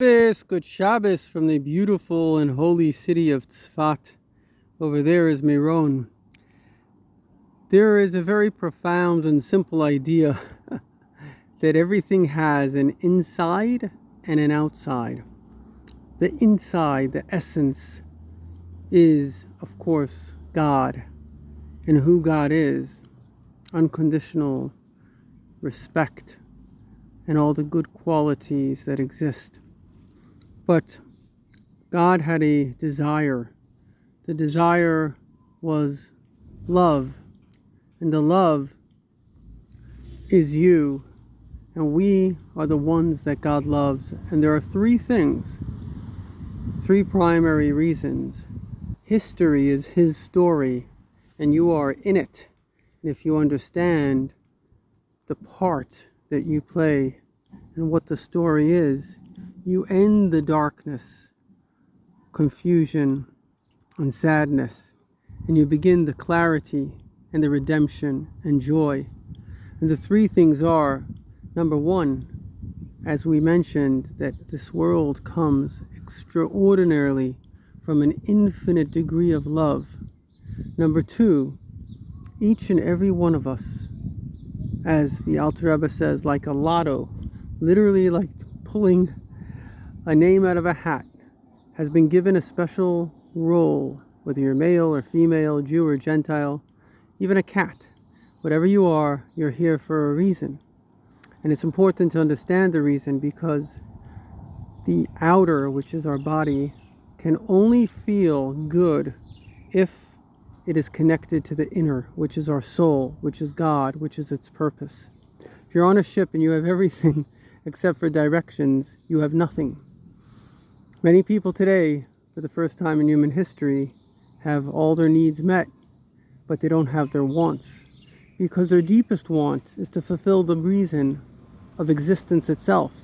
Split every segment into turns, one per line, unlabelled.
Good Shabbos from the beautiful and holy city of Tzfat. Over there is Meron. There is a very profound and simple idea that everything has an inside and an outside. The inside, the essence, is, of course, God, and who God is, unconditional respect, and all the good qualities that exist. But God had a desire. The desire was love. And the love is you. And we are the ones that God loves. And there are three things, three primary reasons. History is His story, and you are in it. And if you understand the part that you play and what the story is, you end the darkness, confusion, and sadness, and you begin the clarity and the redemption and joy. And the three things are, number one, as we mentioned, that this world comes extraordinarily from an infinite degree of love. Number two, each and every one of us, as the Alter Rebbe says, like a lotto, literally like pulling a name out of a hat, has been given a special role, whether you're male or female, Jew or Gentile, even a cat. Whatever you are, you're here for a reason. And it's important to understand the reason, because the outer, which is our body, can only feel good if it is connected to the inner, which is our soul, which is God, which is its purpose. If you're on a ship and you have everything except for directions, you have nothing. Many people today, for the first time in human history, have all their needs met, but they don't have their wants, because their deepest want is to fulfill the reason of existence itself,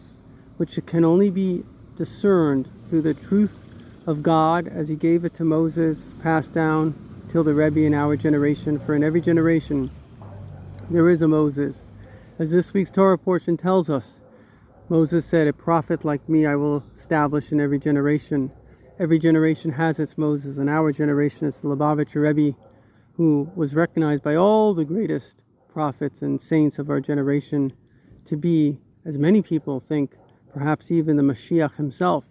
which can only be discerned through the truth of God as He gave it to Moses, passed down till the Rebbe in our generation. For in every generation there is a Moses. As this week's Torah portion tells us, Moses said, "A prophet like me I will establish in every generation." Every generation has its Moses, and our generation is the Lubavitcher Rebbe, who was recognized by all the greatest prophets and saints of our generation to be, as many people think, perhaps even the Mashiach himself.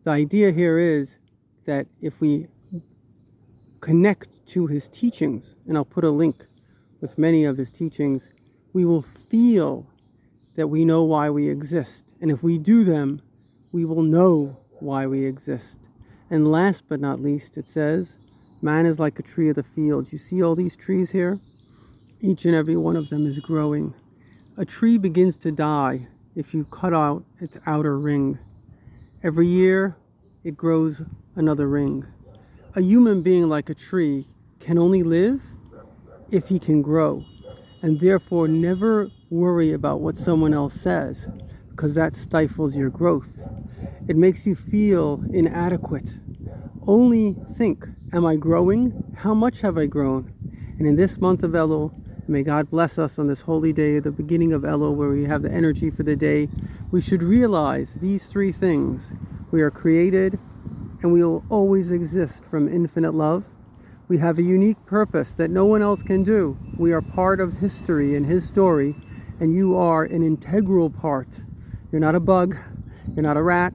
The idea here is that if we connect to his teachings, and I'll put a link with many of his teachings, we will feel that we know why we exist. And if we do them, we will know why we exist. And last but not least, it says, man is like a tree of the field. You see all these trees here? Each and every one of them is growing. A tree begins to die if you cut out its outer ring. Every year, it grows another ring. A human being, like a tree, can only live if he can grow. And therefore, never worry about what someone else says, because that stifles your growth. It makes you feel inadequate. Only think, am I growing? How much have I grown? And in this month of Elul, may God bless us on this holy day, the beginning of Elul, where we have the energy for the day, we should realize these three things. We are created, and we will always exist from infinite love. We have a unique purpose that no one else can do. We are part of history and His story, and you are an integral part. You're not a bug, you're not a rat,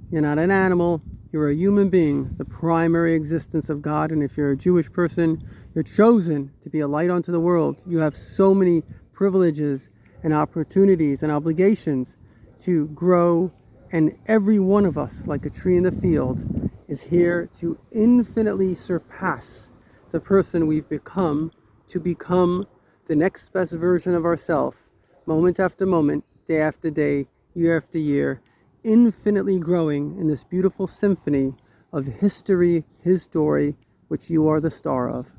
you're not an animal, you're a human being, the primary existence of God. And if you're a Jewish person, you're chosen to be a light unto the world. You have so many privileges and opportunities and obligations to grow, and every one of us, like a tree in the field, is here to infinitely surpass the person we've become, to become the next best version of ourselves, moment after moment, day after day, year after year, infinitely growing in this beautiful symphony of history, His story, which you are the star of.